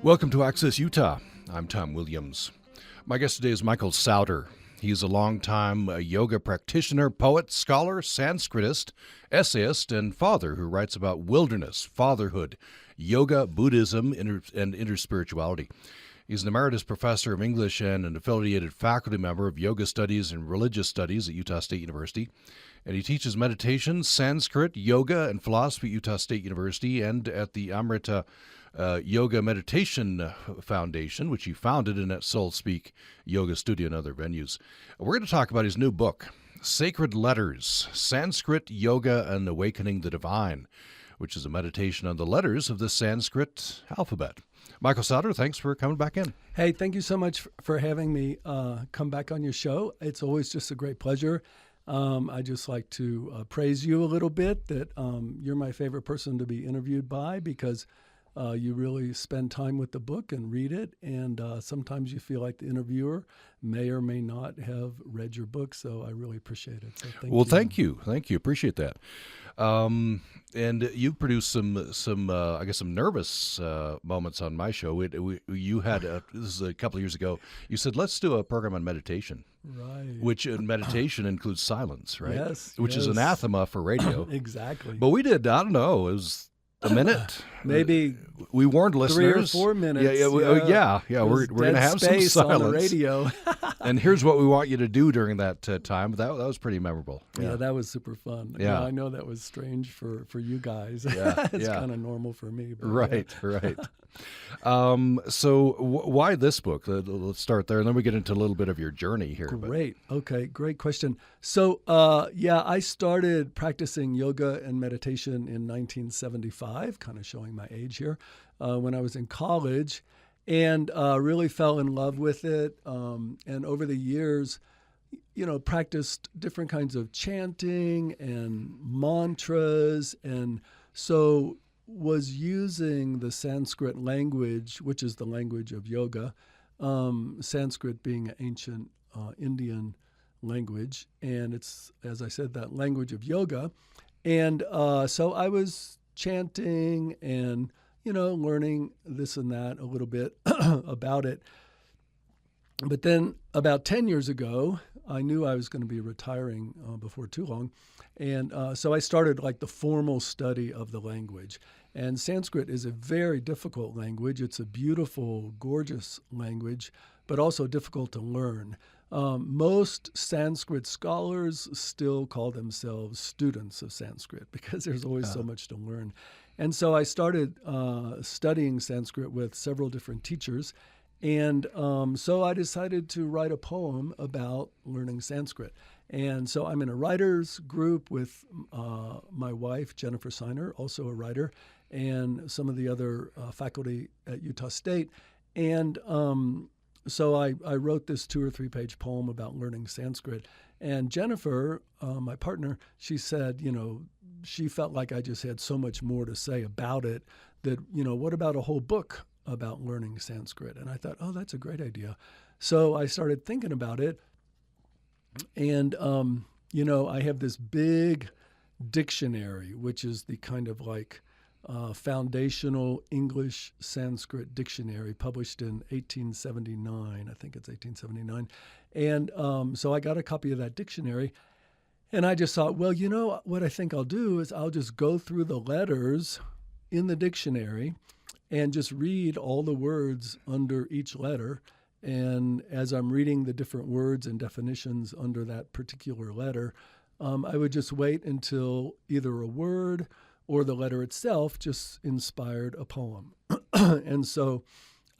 Welcome to Access Utah. I'm Tom Williams. My guest today is Michael Sauter. He is a longtime yoga practitioner, poet, scholar, Sanskritist, essayist, and father who writes about wilderness, fatherhood, yoga, Buddhism, and interspirituality. He's an emeritus professor of English and an affiliated faculty member of yoga studies and religious studies at Utah State University. And he teaches meditation, Sanskrit, yoga, and philosophy at Utah State University and at the Amrita Yoga Meditation Foundation, which he founded in that Soul Speak Yoga Studio and other venues. We're going to talk about his new book, Sacred Letters, Sanskrit, Yoga, and Awakening the Divine, which is a meditation on the letters of the Sanskrit alphabet. Michael Sauter, thanks for coming back in. Hey, thank you so much for having me come back on your show. It's always just a great pleasure. I just like to praise you a little bit that you're my favorite person to be interviewed by because you really spend time with the book and read it, and sometimes you feel like the interviewer may or may not have read your book, so I really appreciate it. So thank you. Appreciate that. And you produced some nervous moments on my show. You had this is a couple of years ago. You said let's do a program on meditation, right? Which meditation includes silence, right? Yes, which is anathema for radio. Exactly. But we did. I don't know. It was a minute, maybe. We warned listeners. 3 or 4 minutes. Yeah. We're going to have some silence on the radio. And here's what we want you to do during that time. That was pretty memorable. Yeah, that was super fun. Yeah, I know that was strange for you guys. Yeah, it's kind of normal for me. But right. So why this book? Let's start there, and then we get into a little bit of your journey here. Great. Okay, great question. So, I started practicing yoga and meditation in 1975, kind of showing my age here, when I was in college, and really fell in love with it. And over the years, practiced different kinds of chanting and mantras, and so was using the Sanskrit language, which is the language of yoga, Sanskrit being an ancient Indian language, and it's, as I said, that language of yoga. And so I was chanting and, learning this and that a little bit about it. But then about 10 years ago, I knew I was going to be retiring before too long. And so I started the formal study of the language. And Sanskrit is a very difficult language. It's a beautiful, gorgeous language, but also difficult to learn. Most Sanskrit scholars still call themselves students of Sanskrit because there's always so much to learn. And so I started studying Sanskrit with several different teachers. And so I decided to write a poem about learning Sanskrit. And so I'm in a writers group with my wife, Jennifer Siner, also a writer, and some of the other faculty at Utah State. And so I wrote this 2 or 3 page poem about learning Sanskrit. And Jennifer, my partner, she said, she felt like I just had so much more to say about it that, what about a whole book about learning Sanskrit? And I thought, oh, that's a great idea. So I started thinking about it. And, I have this big dictionary, which is the kind of foundational English Sanskrit dictionary published in 1879. I think it's 1879. And so I got a copy of that dictionary. And I just thought, well, what I think I'll do is I'll just go through the letters in the dictionary and just read all the words under each letter. And as I'm reading the different words and definitions under that particular letter, I would just wait until either a word or the letter itself just inspired a poem. And so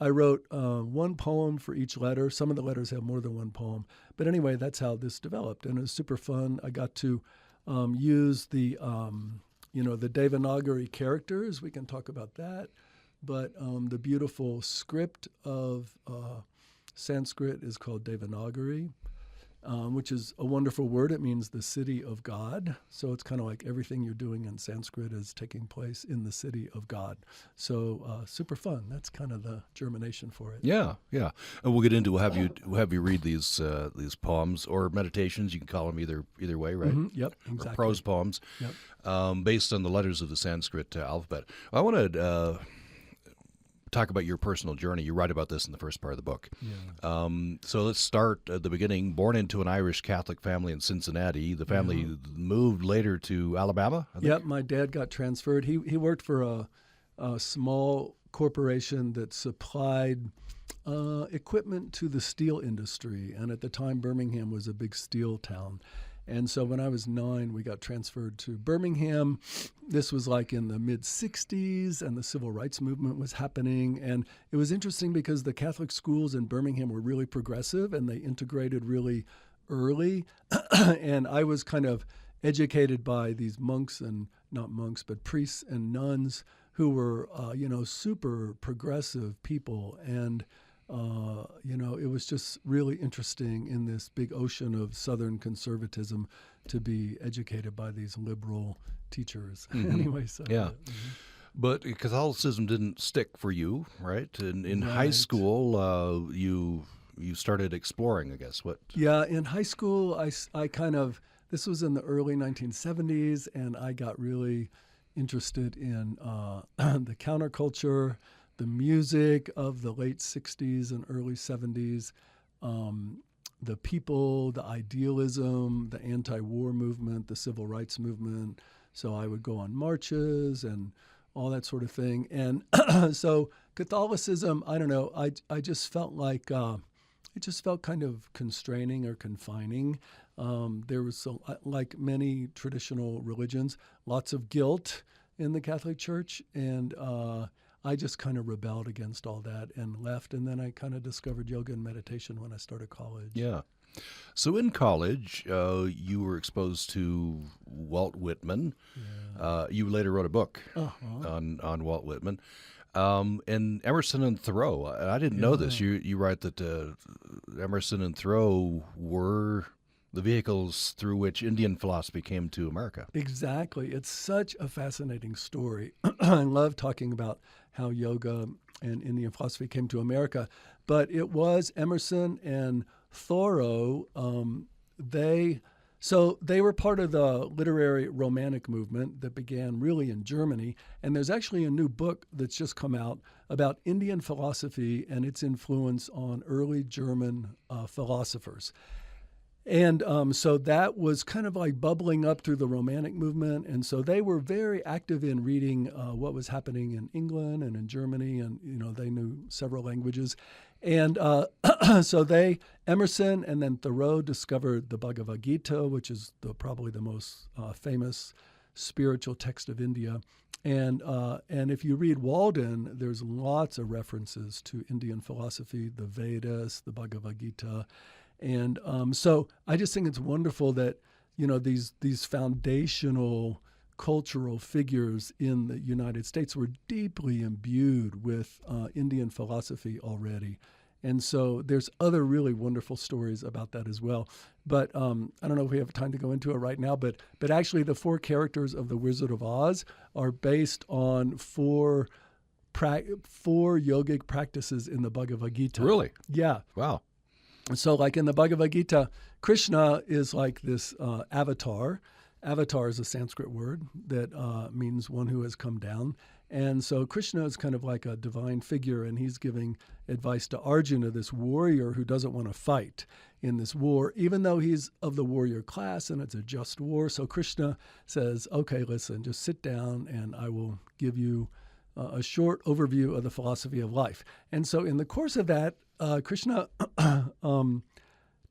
I wrote one poem for each letter. Some of the letters have more than one poem. But anyway, that's how this developed. And it was super fun. I got to use the Devanagari characters. We can talk about that. But the beautiful script of Sanskrit is called Devanagari, which is a wonderful word. It means the city of God. So it's kind of like everything you're doing in Sanskrit is taking place in the city of God. So super fun. That's kind of the germination for it. Yeah. And we'll get into we'll have you read these poems or meditations. You can call them either way, right? Mm-hmm. Yep, exactly. Or prose poems, based on the letters of the Sanskrit alphabet. I want to talk about your personal journey. You write about this in the first part of the book. Yeah. So let's start at the beginning. Born into an Irish Catholic family in Cincinnati, the family moved later to Alabama, I think? Yep, my dad got transferred. He worked for a small corporation that supplied equipment to the steel industry. And at the time, Birmingham was a big steel town. And so when I was 9, we got transferred to Birmingham. This was like in the mid-'60s, and the civil rights movement was happening. And it was interesting because the Catholic schools in Birmingham were really progressive, and they integrated really early. And I was kind of educated by these monks, and not monks, but priests and nuns who were, super progressive people. And it was just really interesting in this big ocean of Southern conservatism to be educated by these liberal teachers. Anyway, so Yeah. But Catholicism didn't stick for you, right? In high Right. school, you started exploring, I guess. What? Yeah, in high school, I kind of, this was in the early 1970s, and I got really interested in the counterculture, the music of the late 60s and early 70s, the people, the idealism, the anti-war movement, the civil rights movement. So I would go on marches and all that sort of thing. And so Catholicism, I don't know, I just felt like it just felt kind of constraining or confining. There was, like many traditional religions, lots of guilt in the Catholic Church, and I just kind of rebelled against all that and left. And then I kind of discovered yoga and meditation when I started college. Yeah. So in college, you were exposed to Walt Whitman. Yeah. You later wrote a book Uh-huh. on Walt Whitman. And Emerson and Thoreau. I didn't know this. You write that Emerson and Thoreau were the vehicles through which Indian philosophy came to America. Exactly. It's such a fascinating story. I love talking about how yoga and Indian philosophy came to America. But it was Emerson and Thoreau. They were part of the literary Romantic movement that began really in Germany. And there's actually a new book that's just come out about Indian philosophy and its influence on early German philosophers. And so that was kind of like bubbling up through the Romantic movement. And so they were very active in reading what was happening in England and in Germany. And, they knew several languages. And so Emerson and then Thoreau discovered the Bhagavad Gita, which is probably the most famous spiritual text of India. And if you read Walden, there's lots of references to Indian philosophy, the Vedas, the Bhagavad Gita. And so I just think it's wonderful that, these foundational cultural figures in the United States were deeply imbued with Indian philosophy already. And so there's other really wonderful stories about that as well. But I don't know if we have time to go into it right now, but actually the 4 characters of The Wizard of Oz are based on four yogic practices in the Bhagavad Gita. Really? Yeah. Wow. So like in the Bhagavad Gita, Krishna is like this avatar. Avatar is a Sanskrit word that means one who has come down. And so Krishna is kind of like a divine figure, and he's giving advice to Arjuna, this warrior who doesn't want to fight in this war, even though he's of the warrior class and it's a just war. So Krishna says, okay, listen, just sit down and I will give you a short overview of the philosophy of life. And so in the course of that, Krishna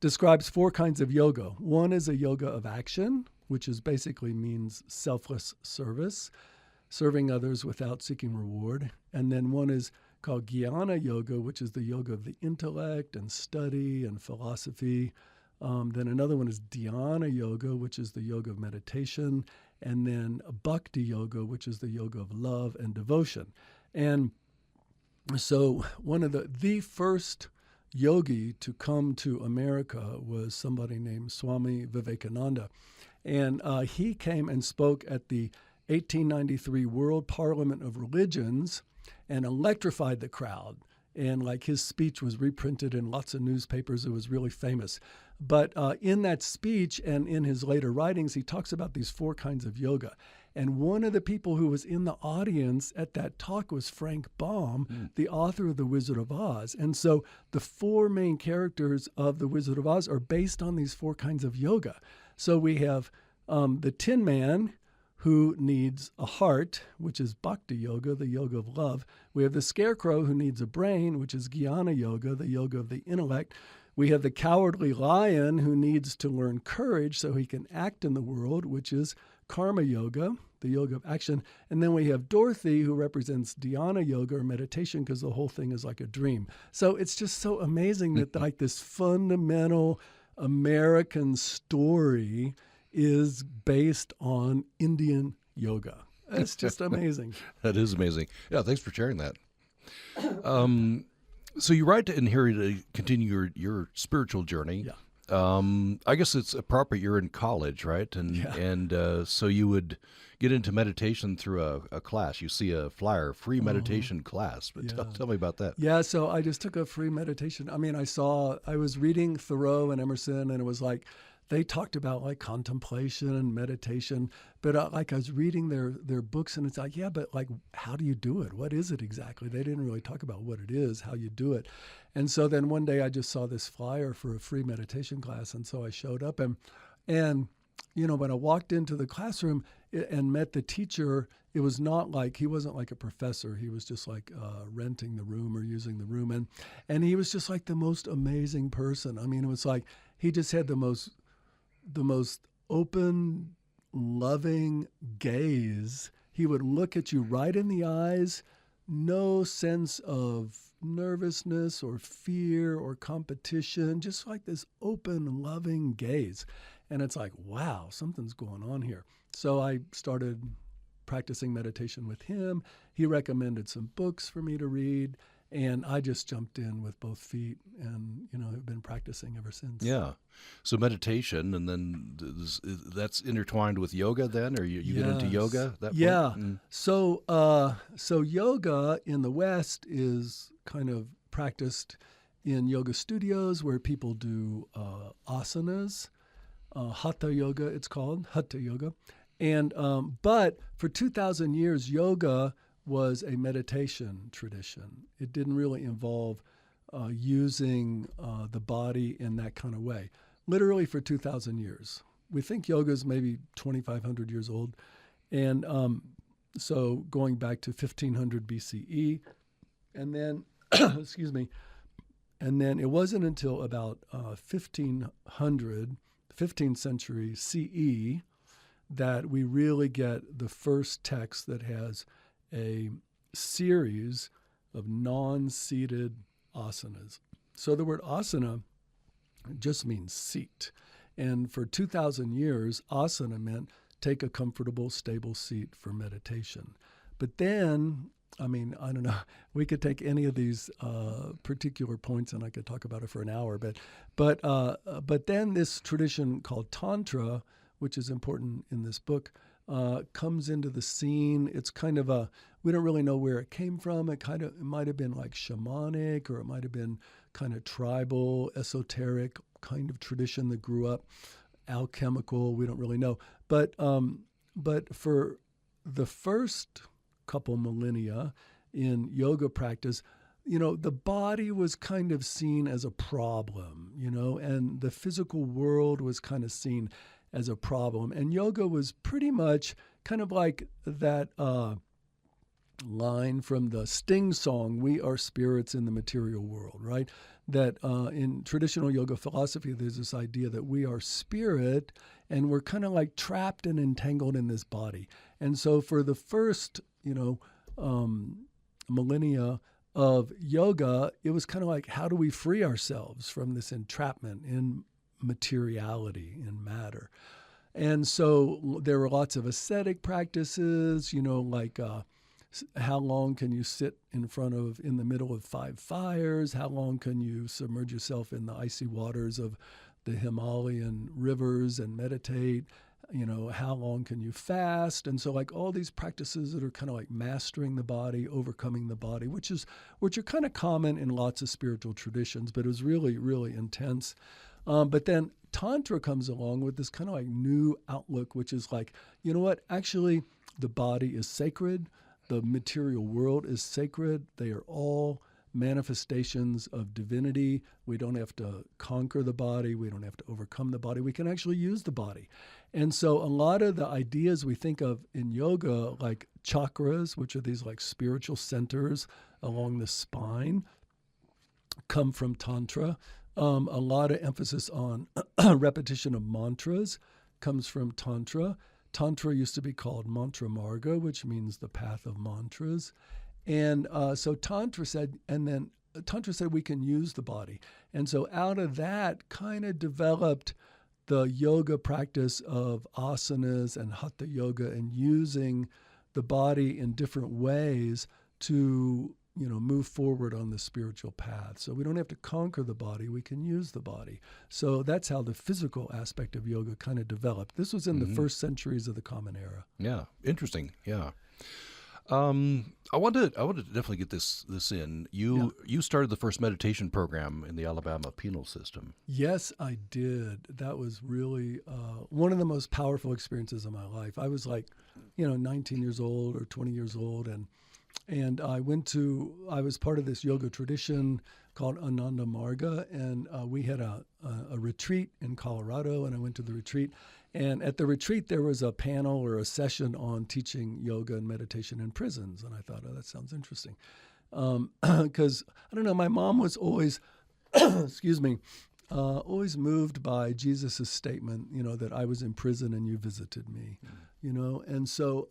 describes 4 kinds of yoga. One is a yoga of action, which basically means selfless service, serving others without seeking reward. And then one is called Jnana Yoga, which is the yoga of the intellect and study and philosophy. Then another one is Dhyana Yoga, which is the yoga of meditation. And then Bhakti Yoga, which is the yoga of love and devotion. And so one of the first yogi to come to America was somebody named Swami Vivekananda. And he came and spoke at the 1893 World Parliament of Religions and electrified the crowd. And like his speech was reprinted in lots of newspapers. It was really famous. But in that speech and in his later writings, he talks about these 4 kinds of yoga. And one of the people who was in the audience at that talk was Frank Baum, the author of The Wizard of Oz. And so the four main characters of The Wizard of Oz are based on these four kinds of yoga. So we have the Tin Man, who needs a heart, which is Bhakti Yoga, the yoga of love. We have the Scarecrow, who needs a brain, which is Jnana Yoga, the yoga of the intellect. We have the Cowardly Lion, who needs to learn courage so he can act in the world, which is Karma Yoga, the yoga of action. And then we have Dorothy, who represents Dhyana Yoga, or meditation, because the whole thing is like a dream. So it's just so amazing that like this fundamental American story is based on Indian yoga. That's just amazing. That is amazing. Yeah, thanks for sharing that. So you write in here to continue your spiritual journey. Yeah. I guess it's appropriate you're in college, right? And so you would get into meditation through a class. You see a flyer, free meditation class. But tell me about that. Yeah, so I just took a free meditation. I mean, I was reading Thoreau and Emerson, and it was like, they talked about like contemplation and meditation, but like I was reading their books, and it's like, yeah, but like, how do you do it? What is it exactly? They didn't really talk about what it is, how you do it. And so then one day I just saw this flyer for a free meditation class, and so I showed up, and you know, when I walked into the classroom and met the teacher, it was not like, he wasn't like a professor. He was just like renting the room or using the room, and he was just like the most amazing person. I mean, it was like he just had the most open, loving gaze. He would look at you right in the eyes, no sense of nervousness or fear or competition, just like this open, loving gaze. And it's like, wow, something's going on here. So I started practicing meditation with him. He recommended some books for me to read, and I just jumped in with both feet, and have been practicing ever since. Yeah. So meditation, and then that's intertwined with yoga. Then, or you get into yoga at that point? Yeah. So yoga in the West is kind of practiced in yoga studios where people do asanas, hatha yoga. It's called hatha yoga, and but for 2,000 years, yoga was a meditation tradition. It didn't really involve using the body in that kind of way. Literally for 2,000 years. We think yoga is maybe 2,500 years old. And so going back to 1500 BCE, and then, excuse me, and then it wasn't until about 15th century CE, that we really get the first text that has a series of non-seated asanas. So the word asana just means seat. And for 2,000 years, asana meant take a comfortable, stable seat for meditation. But then, I mean, I don't know, we could take any of these particular points and I could talk about it for an hour. But then this tradition called Tantra, which is important in this book, comes into the scene. It's kind of we don't really know where it came from. It might have been like shamanic, or it might have been kind of tribal, esoteric kind of tradition that grew up, alchemical. We don't really know. But for the first couple millennia in yoga practice, the body was kind of seen as a problem, and the physical world was kind of seen as a problem. And yoga was pretty much kind of like that line from the Sting song, "We are spirits in the material world," right? That in traditional yoga philosophy, there's this idea that we are spirit and we're kind of like trapped and entangled in this body. And so for the first, millennia of yoga, it was kind of like, how do we free ourselves from this entrapment in materiality, in matter? And so there were lots of ascetic practices, like how long can you sit in the middle of 5 fires? How long can you submerge yourself in the icy waters of the Himalayan rivers and meditate? How long can you fast? And so like all these practices that are kind of like mastering the body, overcoming the body, which are kind of common in lots of spiritual traditions, but it was really, really intense. But then Tantra comes along with this kind of like new outlook, which is like, you know what, actually, the body is sacred. The material world is sacred. They are all manifestations of divinity. We don't have to conquer the body. We don't have to overcome the body. We can actually use the body. And so a lot of the ideas we think of in yoga, like chakras, which are these like spiritual centers along the spine, come from Tantra. A lot of emphasis on repetition of mantras comes from Tantra. Tantra used to be called Mantra Marga, which means the path of mantras. And so Tantra said we can use the body. And so out of that kind of developed the yoga practice of asanas and hatha yoga and using the body in different ways to, move forward on the spiritual path. So we don't have to conquer the body, we can use the body. So that's how the physical aspect of yoga kind of developed. This was in the first centuries of the Common Era. Yeah, interesting. Yeah. I wanted to definitely get this in. You started the first meditation program in the Alabama penal system. Yes, I did. That was really one of the most powerful experiences of my life. I was 19 years old or 20 years old, and I was part of this yoga tradition called Ananda Marga, and we had a retreat in Colorado, and I went to the retreat. And at the retreat, there was a panel or a session on teaching yoga and meditation in prisons. And I thought, that sounds interesting. Because, I don't know, my mom was always, always moved by Jesus' statement, that I was in prison and you visited me, And so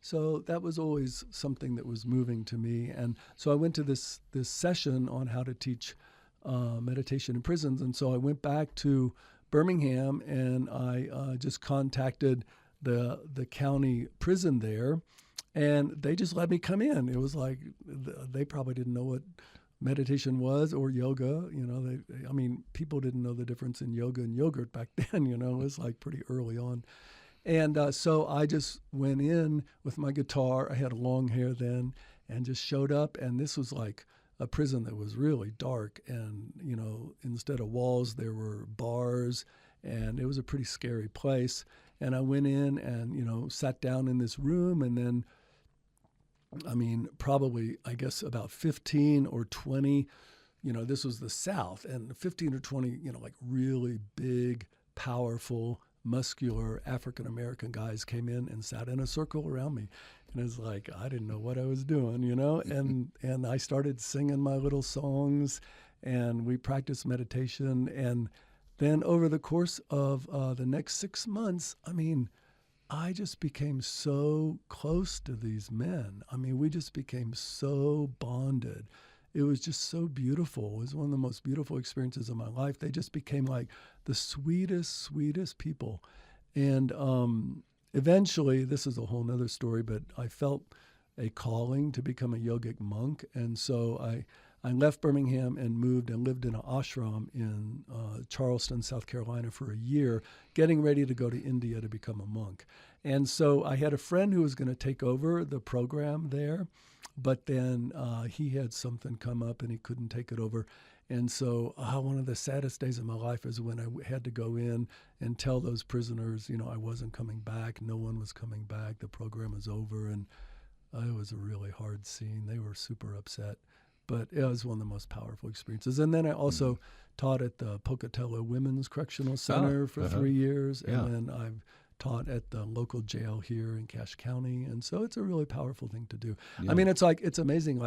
so that was always something that was moving to me. And so I went to this session on how to teach meditation in prisons. And so I went back to Birmingham, and I just contacted the county prison there, and they just let me come in. It was like they probably didn't know what meditation was or yoga. People didn't know the difference in yoga and yogurt back then. It was like pretty early on. And so I just went in with my guitar. I had long hair then, and just showed up. And this was like a prison that was really dark, and instead of walls there were bars, and it was a pretty scary place. And I went in and sat down in this room, and then probably I guess about 15 or 20, this was the South, and 15 or 20 like really big, powerful, muscular African-American guys came in and sat in a circle around me. And it was like, I didn't know what I was doing, and I started singing my little songs, and we practiced meditation. And then over the course of the next 6 months, I just became so close to these men. We just became so bonded. It was just so beautiful. It was one of the most beautiful experiences of my life. They just became like the sweetest, sweetest people. And eventually, this is a whole nother story, but I felt a calling to become a yogic monk. And so I left Birmingham and moved and lived in an ashram in Charleston, South Carolina for a year, getting ready to go to India to become a monk. And so I had a friend who was going to take over the program there, but then he had something come up and he couldn't take it over. And so one of the saddest days of my life is when I had to go in and tell those prisoners, I wasn't coming back. No one was coming back. The program was over. And it was a really hard scene. They were super upset. But it was one of the most powerful experiences. And then I also taught at the Pocatello Women's Correctional Center for 3 years. And then I've taught at the local jail here in Cache County. And so it's a really powerful thing to do. Yeah. It's amazing.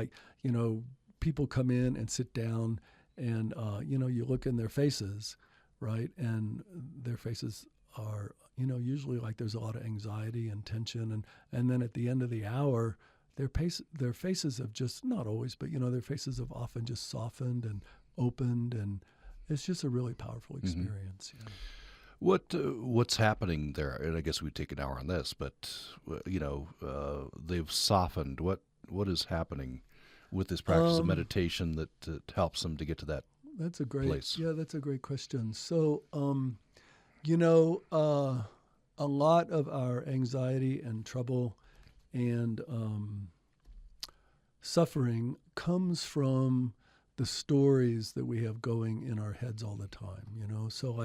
People come in and sit down and, you look in their faces, right? And their faces are, usually there's a lot of anxiety and tension. And then at the end of the hour, their faces have just, not always, but, their faces have often just softened and opened. And it's just a really powerful experience. Mm-hmm. Yeah. What's happening there? And I guess we'd take an hour on this, but they've softened. What is happening with this practice of meditation that helps them to get to that place? Yeah, that's a great question. So, a lot of our anxiety and trouble and suffering comes from the stories that we have going in our heads all the time. So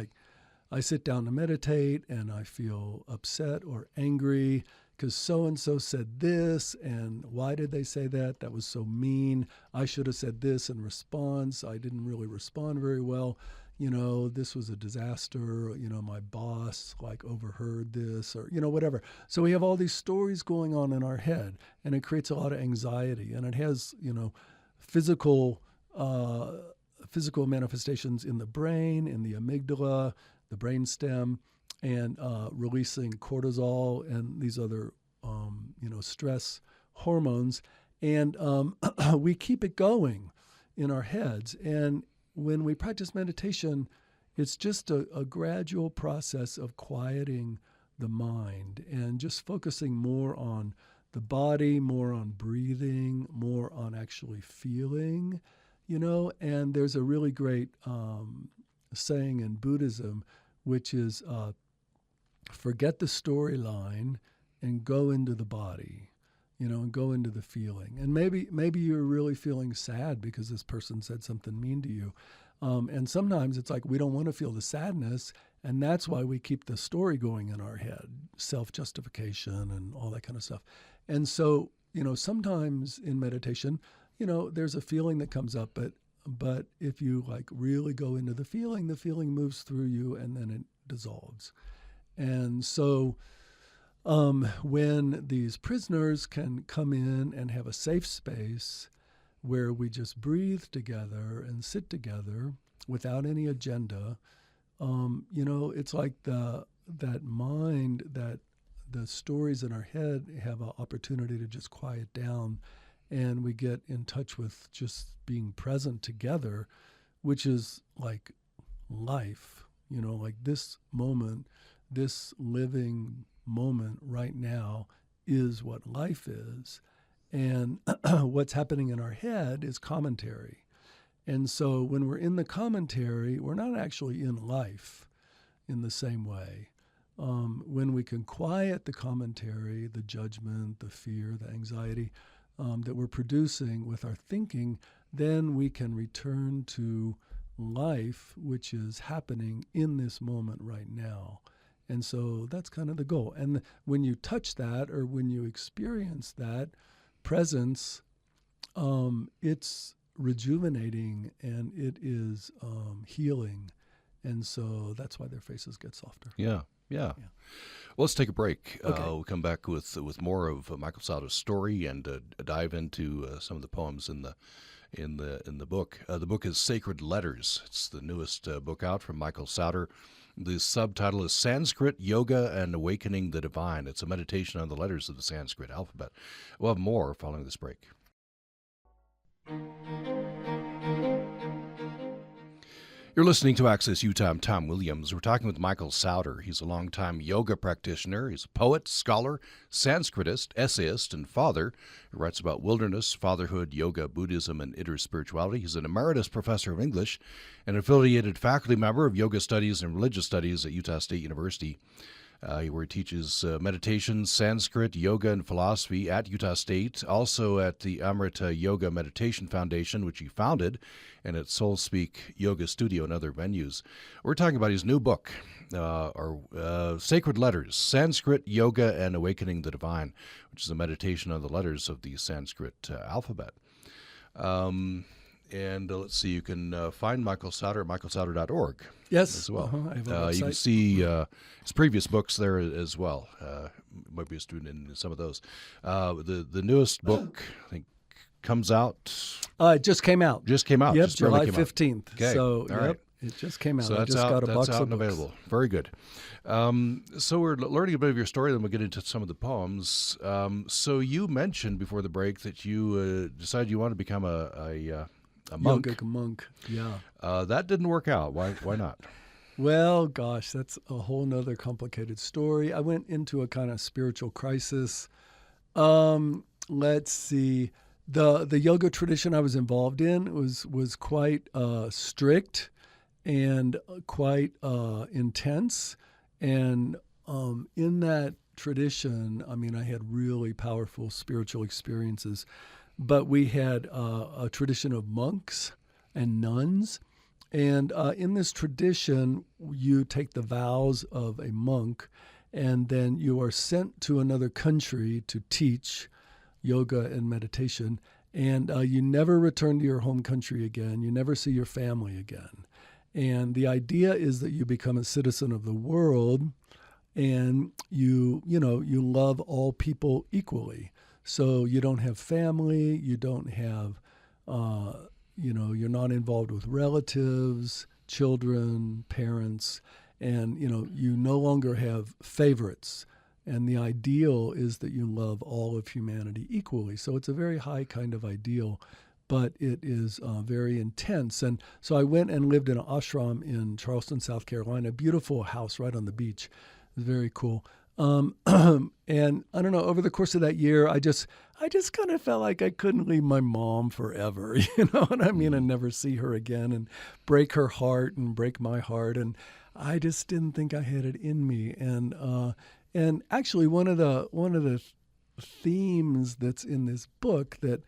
I sit down to meditate and I feel upset or angry, because so-and-so said this, and why did they say that? That was so mean. I should have said this in response. I didn't really respond very well. This was a disaster. My boss overheard this, or, whatever. So we have all these stories going on in our head, and it creates a lot of anxiety, and it has, physical manifestations in the brain, in the amygdala, the brainstem, and releasing cortisol and these other, stress hormones. And we keep it going in our heads. And when we practice meditation, it's just a gradual process of quieting the mind and just focusing more on the body, more on breathing, more on actually feeling, and there's a really great saying in Buddhism, which is forget the storyline and go into the body, and go into the feeling. And maybe you're really feeling sad because this person said something mean to you. And sometimes it's like we don't want to feel the sadness, and that's why we keep the story going in our head, self-justification and all that kind of stuff. And so, sometimes in meditation, there's a feeling that comes up, but if you really go into the feeling moves through you and then it dissolves. And so when these prisoners can come in and have a safe space where we just breathe together and sit together without any agenda, it's like that mind, that the stories in our head have an opportunity to just quiet down, and we get in touch with just being present together, which is like life, this moment, this living moment right now is what life is. And what's happening in our head is commentary. And so when we're in the commentary, we're not actually in life in the same way. When we can quiet the commentary, the judgment, the fear, the anxiety that we're producing with our thinking, then we can return to life, which is happening in this moment right now. And so that's kind of the goal. And when you touch that, or when you experience that presence, it's rejuvenating and it is healing. And so that's why their faces get softer. Yeah. Well, let's take a break. Okay. We'll come back with more of Michael Sauter's story and dive into some of the poems in the book. The book is Sacred Letters. It's the newest book out from Michael Sauter. The subtitle is Sanskrit, Yoga, and Awakening the Divine. It's a meditation on the letters of the Sanskrit alphabet. We'll have more following this break. You're listening to Access Utah. I'm Tom Williams. We're talking with Michael Sauter. He's a longtime yoga practitioner. He's a poet, scholar, Sanskritist, essayist, and father. He writes about wilderness, fatherhood, yoga, Buddhism, and interspirituality. He's an emeritus professor of English and affiliated faculty member of yoga studies and religious studies at Utah State University, where he teaches meditation, Sanskrit, yoga, and philosophy at Utah State, also at the Amrita Yoga Meditation Foundation, which he founded, and at Soul Speak Yoga Studio and other venues. We're talking about his new book, Sacred Letters, Sanskrit, Yoga, and Awakening the Divine, which is a meditation on the letters of the Sanskrit alphabet. And let's see, you can find Michael Sauter at michaelsauter.org. Yes, as well. I have a website. You can see his previous books there as well. Might be a student in some of those. The newest book, I think, comes out. It just came out. Yep, Just July 15th. Okay. So, all right. It just came out. So I just got a box out of and books. available. Very good. So we're learning a bit of your story, then we'll get into some of the poems. So you mentioned before the break that you decided you wanted to become a monk. Yogic monk, yeah. That didn't work out. Why not? Well, gosh, that's a whole nother complicated story. I went into a kind of spiritual crisis. Let's see. The yoga tradition I was involved in was quite strict and quite intense. And in that tradition, I mean, I had really powerful spiritual experiences. But we had a tradition of monks and nuns. And in this tradition, you take the vows of a monk, and then you are sent to another country to teach yoga and meditation, and you never return to your home country again. You never see your family again. And the idea is that you become a citizen of the world, and you love all people equally. So you don't have family, you don't have, you're not involved with relatives, children, parents, and, you no longer have favorites. And the ideal is that you love all of humanity equally. So it's a very high kind of ideal, but it is very intense. And so I went and lived in an ashram in Charleston, South Carolina, a beautiful house right on the beach. It was very cool. And I don't know, over the course of that year, I just kind of felt like I couldn't leave my mom forever, you know what I mean, and never see her again and break her heart and break my heart. And I just didn't think I had it in me. And actually one of the themes that's in this book that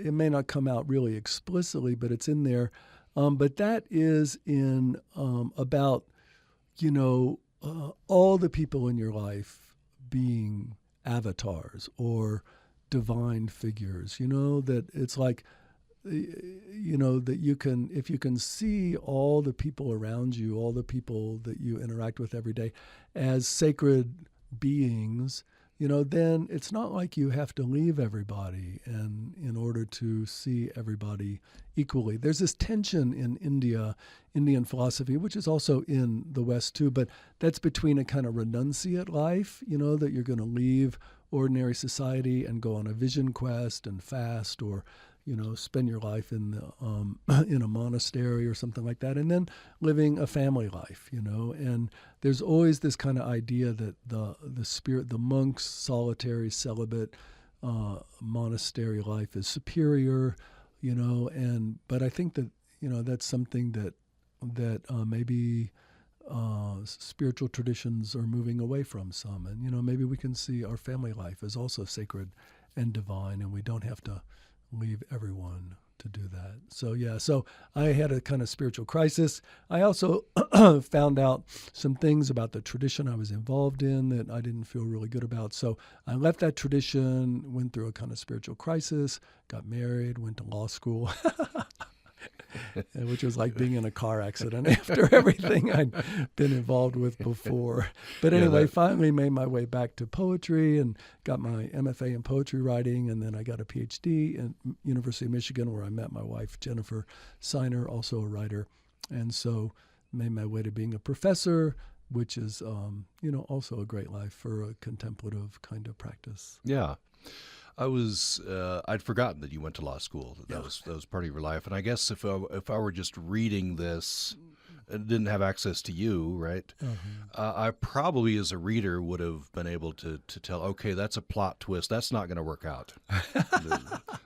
it may not come out really explicitly, but it's in there. But that is in about all the people in your life being avatars or divine figures, that it's like, that you can, if you can see all the people around you, all the people that you interact with every day as sacred beings, then it's not like you have to leave everybody and in order to see everybody equally. There's this tension in Indian philosophy, which is also in the West too, but that's between a kind of renunciate life, that you're going to leave ordinary society and go on a vision quest and fast, or spend your life in a monastery or something like that, and then living a family life, and there's always this kind of idea that the spirit, the monk's solitary, celibate, monastery life is superior, but I think that, that's something that maybe spiritual traditions are moving away from some, and, maybe we can see our family life as also sacred and divine, and we don't have to leave everyone to do that. So I had a kind of spiritual crisis. I also found out some things about the tradition I was involved in that I didn't feel really good about. So I left that tradition, went through a kind of spiritual crisis, got married, went to law school, which was like being in a car accident after everything I'd been involved with before. But anyway, finally made my way back to poetry and got my MFA in poetry writing, and then I got a PhD at University of Michigan, where I met my wife, Jennifer Seiner, also a writer. And so made my way to being a professor, which is, also a great life for a contemplative kind of practice. Yeah. I'd forgotten that you went to law school. That was part of your life. And I guess if I were just reading this and didn't have access to you, right, I probably as a reader would have been able to tell, okay, that's a plot twist. That's not going to work out.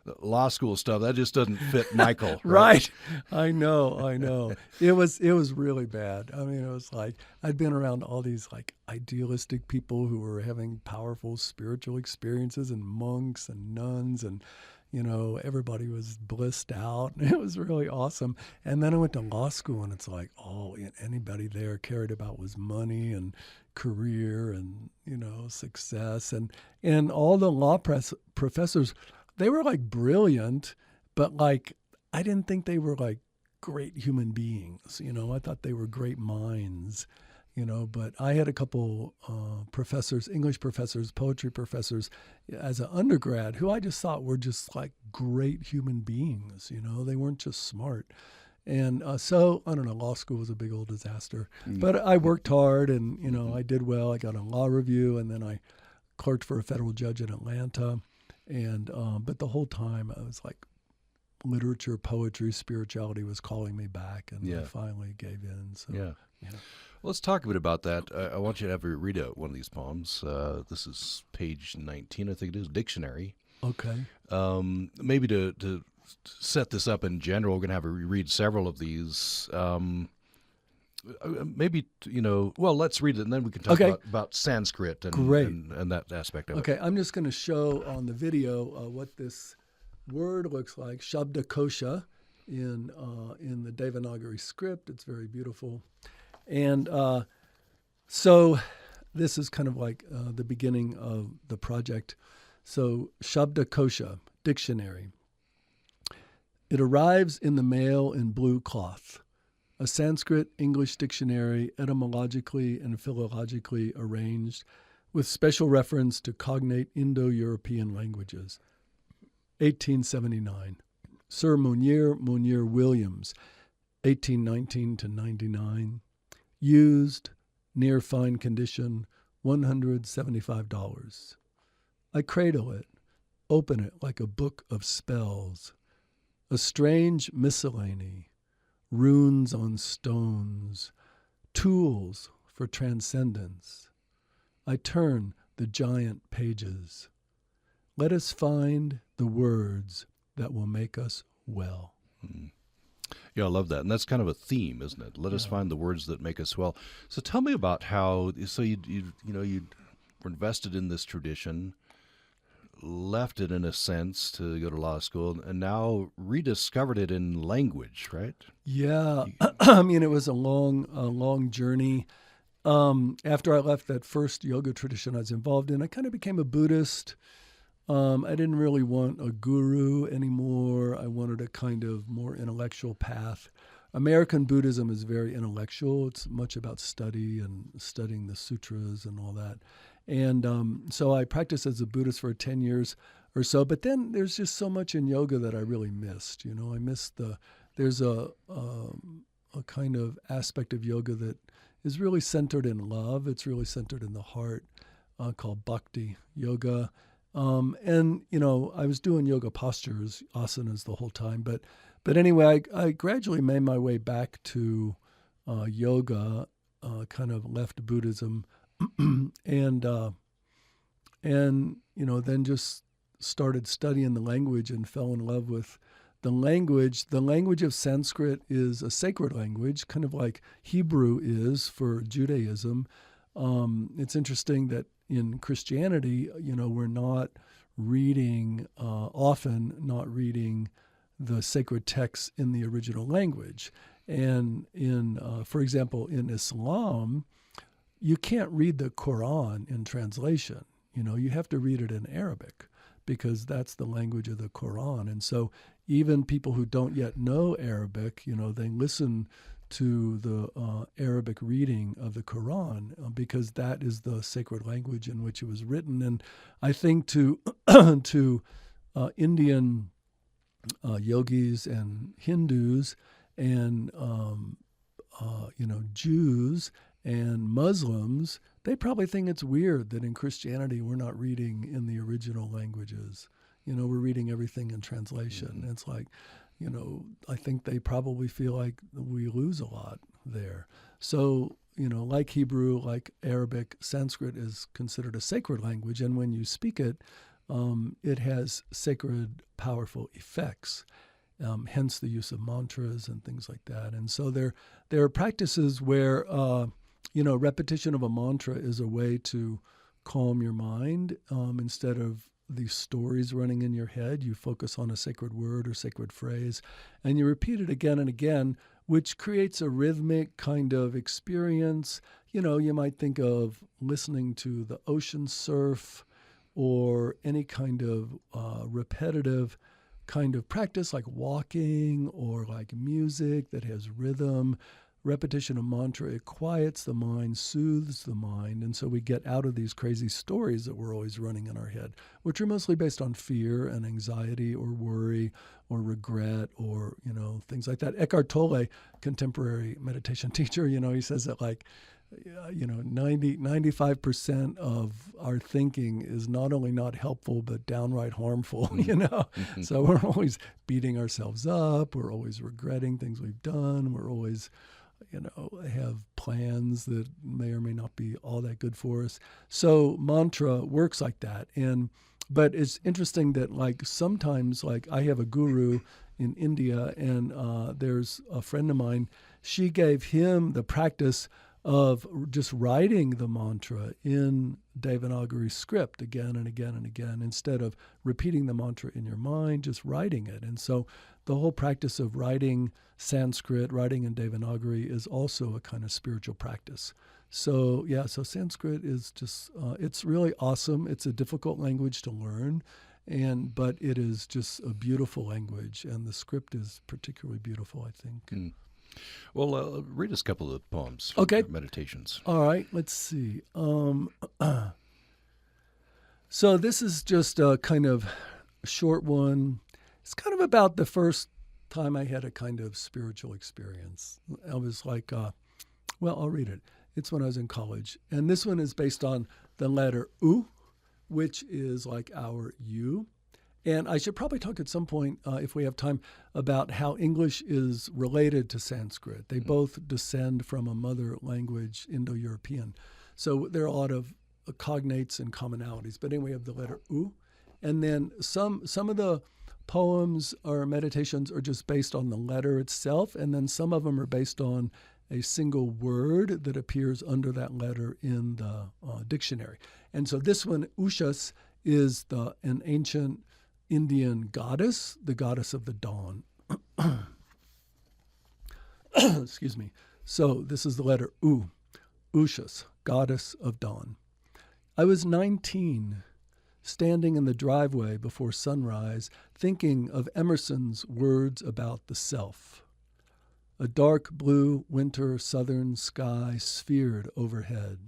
The law school stuff, that just doesn't fit Michael. Right. I know. It was really bad. I mean, it was like I'd been around all these like idealistic people who were having powerful spiritual experiences, and monks and nuns, and everybody was blissed out. It was really awesome. And then I went to law school, and it's like, anybody there cared about was money and career and, success. And all the law professors, they were like brilliant, but like, I didn't think they were like great human beings. I thought they were great minds. But I had a couple professors, English professors, poetry professors as an undergrad who I just thought were just like great human beings. They weren't just smart. And so, I don't know, law school was a big old disaster. But I worked hard and, I did well. I got a law review, and then I clerked for a federal judge in Atlanta. And but the whole time I was like, literature, poetry, spirituality was calling me back, and I finally gave in. So, yeah. Well, let's talk a bit about that. I want you to have you read out one of these poems. This is page 19, I think it is, Dictionary. Okay. Maybe to set this up in general, we're going to have you read several of these. Maybe, let's read it, and then we can talk about Sanskrit and that aspect of it. Okay, I'm just going to show on the video what this word looks like, Shabda Kosha, in the Devanagari script. It's very beautiful. And so this is kind of like the beginning of the project. So Shabdakosha, dictionary. It arrives in the mail in blue cloth. A Sanskrit-English dictionary, etymologically and philologically arranged, with special reference to cognate Indo-European languages. 1879. Sir Munir Williams, 1819 to 99. Used, near fine condition, $175. I cradle it, open it like a book of spells. A strange miscellany, runes on stones, tools for transcendence. I turn the giant pages. Let us find the words that will make us well. Mm. Yeah, I love that. And that's kind of a theme, isn't it? Let us find the words that make us well. So tell me about how, so you were invested in this tradition, left it in a sense to go to law school, and now rediscovered it in language, right? Yeah. I mean, it was a long journey. After I left that first yoga tradition I was involved in, I kind of became a Buddhist. I didn't really want a guru anymore. I wanted a kind of more intellectual path. American Buddhism is very intellectual. It's much about study and studying the sutras and all that. And so I practiced as a Buddhist for 10 years or so. But then there's just so much in yoga that I really missed. You know, I missed there's a kind of aspect of yoga that is really centered in love. It's really centered in the heart, called bhakti yoga. And, you know, I was doing yoga postures, asanas the whole time. But anyway, I gradually made my way back to yoga, kind of left Buddhism, and you know, then just started studying the language and fell in love with the language. The language of Sanskrit is a sacred language, kind of like Hebrew is for Judaism. It's interesting that in Christianity, you know, we're not reading, often not reading the sacred texts in the original language. And for example, in Islam, you can't read the Quran in translation. You know, you have to read it in Arabic because that's the language of the Quran. And so even people who don't yet know Arabic, you know, they listen to the Arabic reading of the Quran because that is the sacred language in which it was written. And I think to Indian yogis and Hindus and you know, Jews and Muslims, they probably think it's weird that in Christianity we're not reading in the original languages. You know, we're reading everything in translation. Mm-hmm. It's like, you know, I think they probably feel like we lose a lot there. So, you know, like Hebrew, like Arabic, Sanskrit is considered a sacred language. And when you speak it, it has sacred, powerful effects. Hence the use of mantras and things like that. And so there are practices where, you know, repetition of a mantra is a way to calm your mind instead of these stories running in your head. You focus on a sacred word or sacred phrase, and you repeat it again and again, which creates a rhythmic kind of experience. You know, you might think of listening to the ocean surf or any kind of repetitive kind of practice like walking or like music that has rhythm. Repetition of mantra, it quiets the mind, soothes the mind, and so we get out of these crazy stories that we're always running in our head, which are mostly based on fear and anxiety or worry or regret or, you know, things like that. Eckhart Tolle, contemporary meditation teacher, you know, he says that like, you know, 95% of our thinking is not only not helpful, but downright harmful, you know? Mm-hmm. So we're always beating ourselves up. We're always regretting things we've done. We're always, you know, have plans that may or may not be all that good for us. So mantra works like that. But it's interesting that like sometimes, like I have a guru in India and there's a friend of mine, she gave him the practice of just writing the mantra in Devanagari script again and again and again, instead of repeating the mantra in your mind, just writing it. And so the whole practice of writing Sanskrit, writing in Devanagari, is also a kind of spiritual practice. So yeah, so Sanskrit is just it's really awesome. It's a difficult language to learn, but it is just a beautiful language, and the script is particularly beautiful, I think. Mm. Well, read us a couple of poems from Okay. your meditations. All right, let's see. So this is just a kind of short one. It's kind of about the first time I had a kind of spiritual experience. I was like, well, I'll read it. It's when I was in college. And this one is based on the letter U, which is like our U. And I should probably talk at some point, if we have time, about how English is related to Sanskrit. They both descend from a mother language, Indo-European. So there are a lot of cognates and commonalities. But anyway, we have the letter U. And then some of the poems or meditations are just based on the letter itself. And then some of them are based on a single word that appears under that letter in the dictionary. And so this one, Ushas, is an ancient Indian goddess, the goddess of the dawn. Excuse me. So this is the letter U, Ushas, goddess of dawn. I was 19, standing in the driveway before sunrise, thinking of Emerson's words about the self. A dark blue winter southern sky sphered overhead.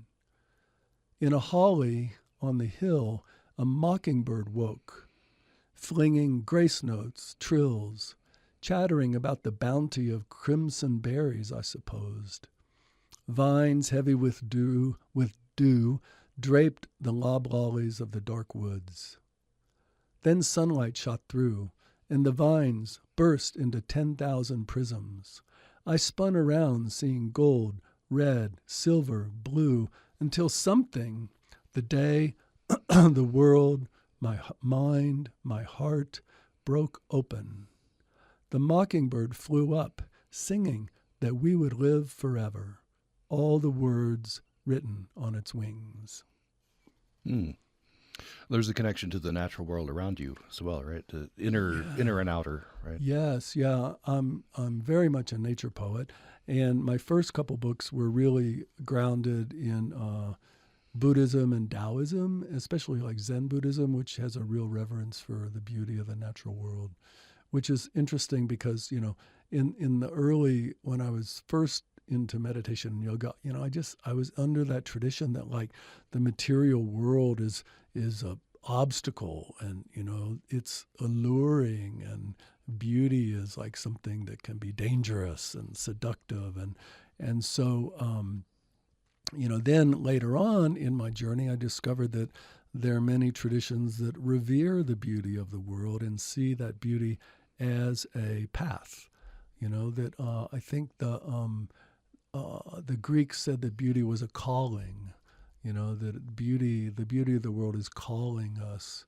In a holly on the hill, a mockingbird woke, flinging grace notes, trills, chattering about the bounty of crimson berries, I supposed. Vines heavy with dew, draped the loblollies of the dark woods. Then sunlight shot through, and the vines burst into 10,000 prisms. I spun around, seeing gold, red, silver, blue, until something, the day, the world, my mind, my heart, broke open. The mockingbird flew up, singing that we would live forever, all the words written on its wings. Mm. There's a connection to the natural world around you as well, right? The inner and outer, right? Yes, yeah. I'm very much a nature poet, and my first couple books were really grounded in Buddhism and Taoism, especially like Zen Buddhism, which has a real reverence for the beauty of the natural world, which is interesting because, in the early, when I was first into meditation and yoga, I was under that tradition that like the material world is a obstacle, and it's alluring, and beauty is like something that can be dangerous and seductive, and so then later on in my journey I discovered that there are many traditions that revere the beauty of the world and see that beauty as a path. That I think the Greeks said that beauty was a calling. That the beauty of the world is calling us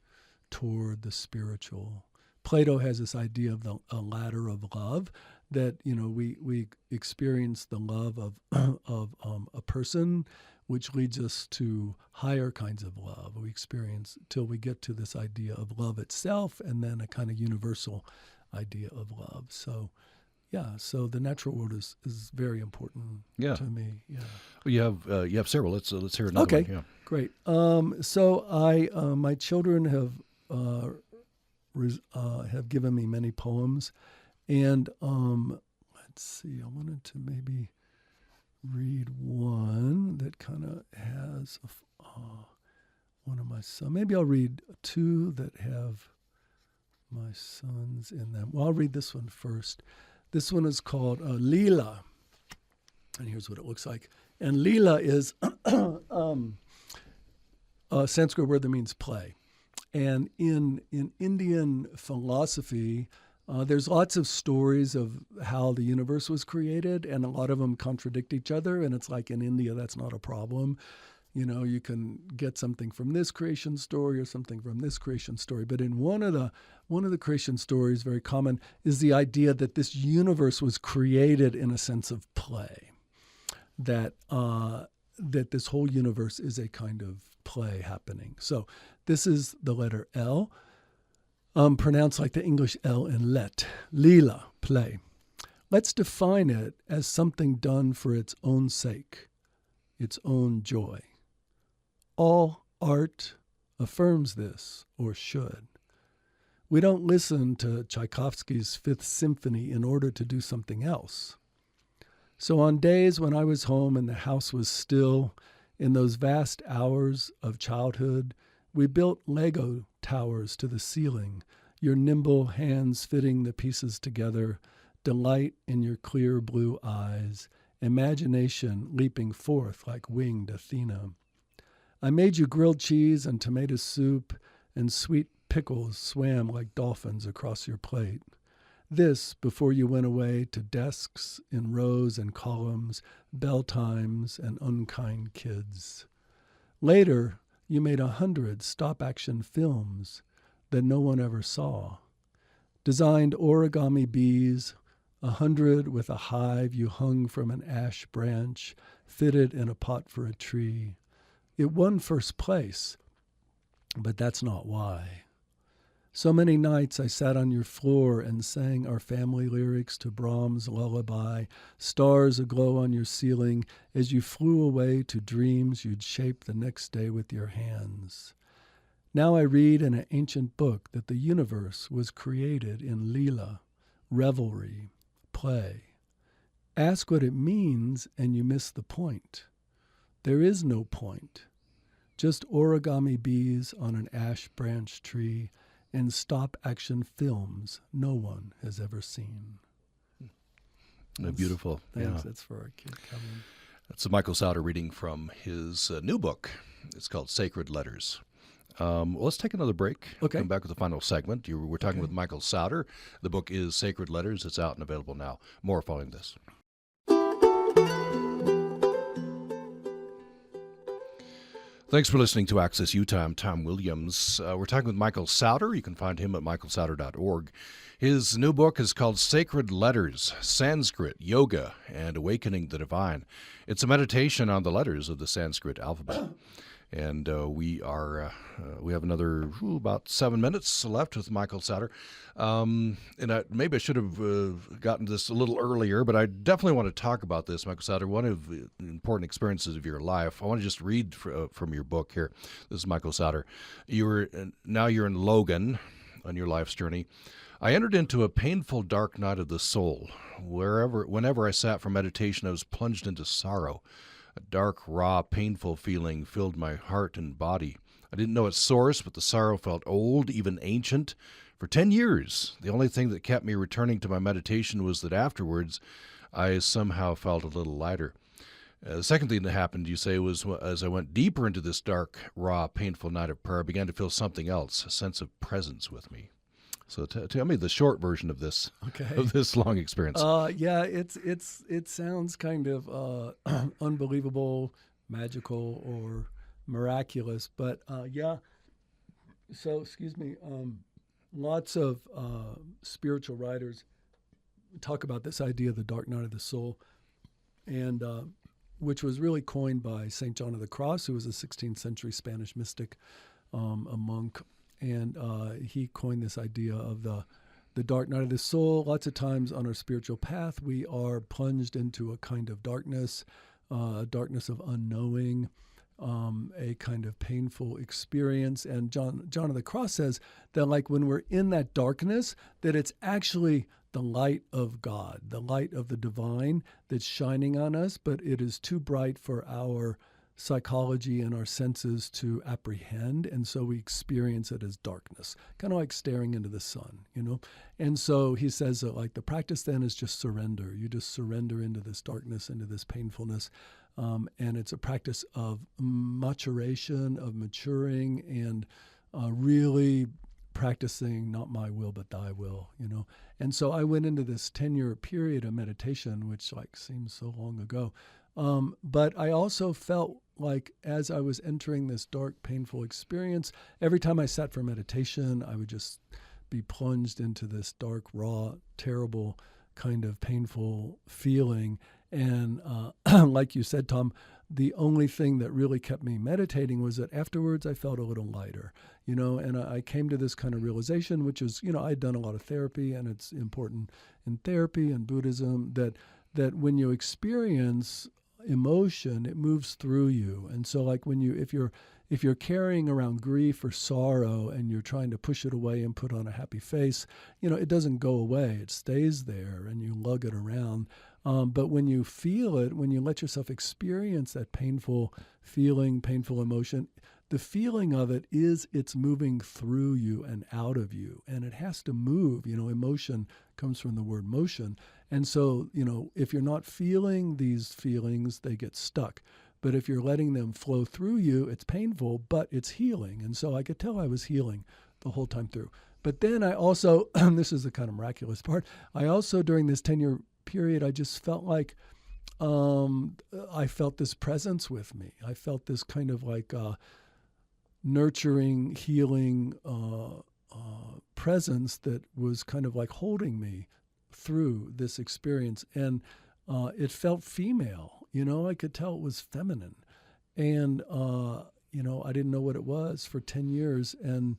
toward the spiritual. Plato has this idea of a ladder of love, that we experience the love of a person, which leads us to higher kinds of love. We experience till we get to this idea of love itself, and then a kind of universal idea of love. So yeah, so the natural world is very important to me. Yeah. Well, you have several. Let's hear another one. Yeah. Great. So my children have given me many poems, and let's see. I wanted to maybe read one that kind of has one of my sons. Maybe I'll read two that have my sons in them. Well, I'll read this one first. This one is called Leela, and here's what it looks like. And Leela is a Sanskrit word that means play. And in Indian philosophy, there's lots of stories of how the universe was created, and a lot of them contradict each other. And it's like in India, that's not a problem. You can get something from this creation story or something from this creation story. But in one of the creation stories, very common, is the idea that this universe was created in a sense of play. That this whole universe is a kind of play happening. So this is the letter L. pronounced like the English L in let. Lila, play. Let's define it as something done for its own sake, its own joy. All art affirms this, or should. We don't listen to Tchaikovsky's Fifth Symphony in order to do something else. So on days when I was home and the house was still, in those vast hours of childhood, we built Lego towers to the ceiling, your nimble hands fitting the pieces together, delight in your clear blue eyes, imagination leaping forth like winged Athena. I made you grilled cheese and tomato soup, and sweet pickles swam like dolphins across your plate. This before you went away to desks in rows and columns, bell times, and unkind kids. Later, you made 100 stop-action films that no one ever saw. Designed origami bees, 100 with a hive you hung from an ash branch, fitted in a pot for a tree. It won first place, but that's not why. So many nights I sat on your floor and sang our family lyrics to Brahms' lullaby, stars aglow on your ceiling as you flew away to dreams you'd shape the next day with your hands. Now I read in an ancient book that the universe was created in Leela, revelry, play. Ask what it means and you miss the point. There is no point. Just origami bees on an ash branch tree and stop-action films no one has ever seen. Beautiful. Thanks. Yeah. That's for our kid, Kevin. That's Michael Sauter reading from his new book. It's called Sacred Letters. Well, let's take another break. Okay. Come back with the final segment. We're talking with Michael Sauter. The book is Sacred Letters. It's out and available now. More following this. Thanks for listening to Access Utah. I'm Tom Williams. We're talking with Michael Sauter. You can find him at michaelsauter.org. His new book is called Sacred Letters, Sanskrit, Yoga, and Awakening the Divine. It's a meditation on the letters of the Sanskrit alphabet. And we have another about 7 minutes left with Michael Sauter. Maybe I should have gotten this a little earlier, but I definitely want to talk about this, Michael Sauter, one of the important experiences of your life. I want to just read from your book here. This is Michael Sauter. Now you're in Logan on your life's journey. I entered into a painful dark night of the soul. Whenever I sat for meditation, I was plunged into sorrow. A dark, raw, painful feeling filled my heart and body. I didn't know its source, but the sorrow felt old, even ancient. For 10 years, the only thing that kept me returning to my meditation was that afterwards, I somehow felt a little lighter. The second thing that happened, you say, was as I went deeper into this dark, raw, painful night of prayer, I began to feel something else, a sense of presence with me. So tell me the short version of this long experience. Yeah, it sounds kind of unbelievable, magical, or miraculous. But yeah, so excuse me. Lots of spiritual writers talk about this idea of the dark night of the soul, and which was really coined by Saint John of the Cross, who was a 16th century Spanish mystic, a monk. And he coined this idea of the dark night of the soul. Lots of times on our spiritual path, we are plunged into a kind of darkness, a darkness of unknowing, a kind of painful experience. And John of the Cross says that, like, when we're in that darkness, that it's actually the light of God, the light of the divine that's shining on us, but it is too bright for our psychology and our senses to apprehend, and so we experience it as darkness, kind of like staring into the sun, And so he says that, like, the practice then is just surrender. You just surrender into this darkness, into this painfulness, and it's a practice of maturation, of maturing, and really practicing not my will but thy will, And so I went into this 10-year period of meditation, which seems so long ago. But I also felt like as I was entering this dark, painful experience, every time I sat for meditation, I would just be plunged into this dark, raw, terrible kind of painful feeling. And like you said, Tom, the only thing that really kept me meditating was that afterwards I felt a little lighter, and I came to this kind of realization, which is, I'd done a lot of therapy, and it's important in therapy and Buddhism that when you experience emotion, it moves through you. And so like if you're carrying around grief or sorrow and you're trying to push it away and put on a happy face, it doesn't go away. It stays there and you lug it around. But when you feel it, when you let yourself experience that painful feeling, painful emotion, the feeling of it is it's moving through you and out of you. And it has to move. Emotion comes from the word motion. And so, if you're not feeling these feelings, they get stuck. But if you're letting them flow through you, it's painful, but it's healing. And so I could tell I was healing the whole time through. But then I also, this is the kind of miraculous part, I also, during this 10-year period, I just felt like I felt this presence with me. I felt this kind of like nurturing, healing presence that was kind of like holding me through this experience. And it felt female. I could tell it was feminine. And, I didn't know what it was for 10 years. And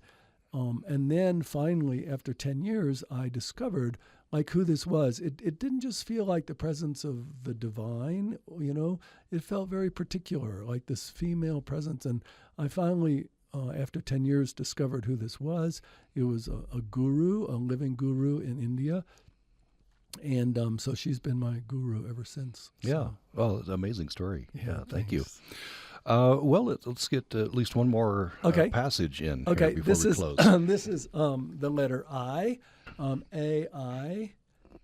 then finally, after 10 years, I discovered like who this was. It didn't just feel like the presence of the divine, it felt very particular, like this female presence. And I finally, after 10 years, discovered who this was. It was a guru, a living guru in India. And so she's been my guru ever since. So. Yeah. Well, it's an amazing story. Yeah, thank you. thanks. Well, let's get at least one more passage in here before we close. This is the letter I, A-I,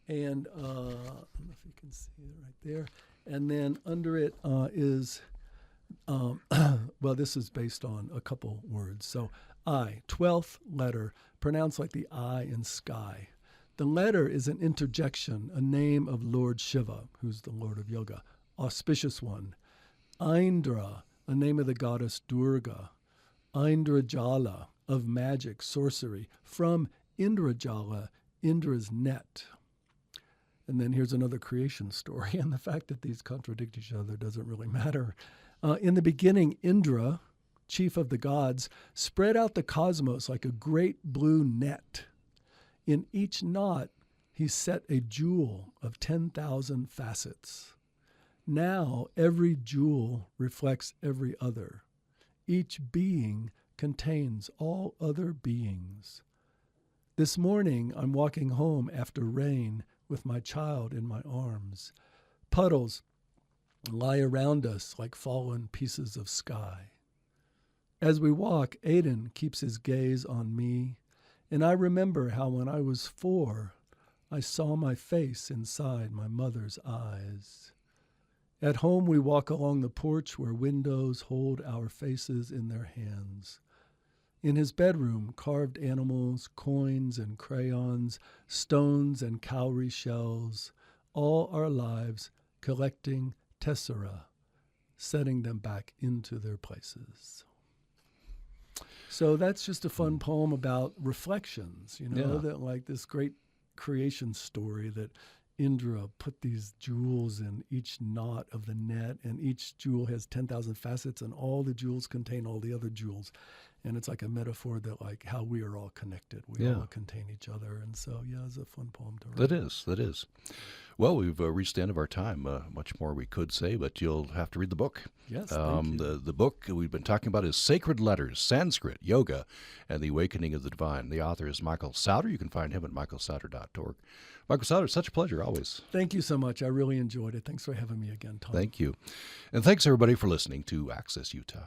and I don't know if you can see it right there. And then under it is, well, this is based on a couple words. So I, 12th letter, pronounced like the I in sky. The letter is an interjection, a name of Lord Shiva, who's the Lord of Yoga, auspicious one. Indra, a name of the goddess Durga. Indrajala, of magic, sorcery, from Indrajala, Indra's net. And then here's another creation story, and the fact that these contradict each other doesn't really matter. In the beginning, Indra, chief of the gods, spread out the cosmos like a great blue net. In each knot, he set a jewel of 10,000 facets. Now, every jewel reflects every other. Each being contains all other beings. This morning, I'm walking home after rain with my child in my arms. Puddles lie around us like fallen pieces of sky. As we walk, Aiden keeps his gaze on me, and I remember how when I was 4, I saw my face inside my mother's eyes. At home, we walk along the porch where windows hold our faces in their hands. In his bedroom, carved animals, coins and crayons, stones and cowrie shells, all our lives collecting tessera, setting them back into their places. So that's just a fun poem about reflections, that like this great creation story that Indra put these jewels in each knot of the net, and each jewel has 10,000 facets, and all the jewels contain all the other jewels. And it's like a metaphor that like how we are all connected. We all contain each other. And so, it's a fun poem to write. That is. Well, we've reached the end of our time. Much more we could say, but you'll have to read the book. Yes, thank you. The book we've been talking about is Sacred Letters, Sanskrit, Yoga, and the Awakening of the Divine. The author is Michael Sauter. You can find him at michaelsauter.org. Michael Sauter, such a pleasure always. Thank you so much. I really enjoyed it. Thanks for having me again, Tom. Thank you. And thanks, everybody, for listening to Access Utah.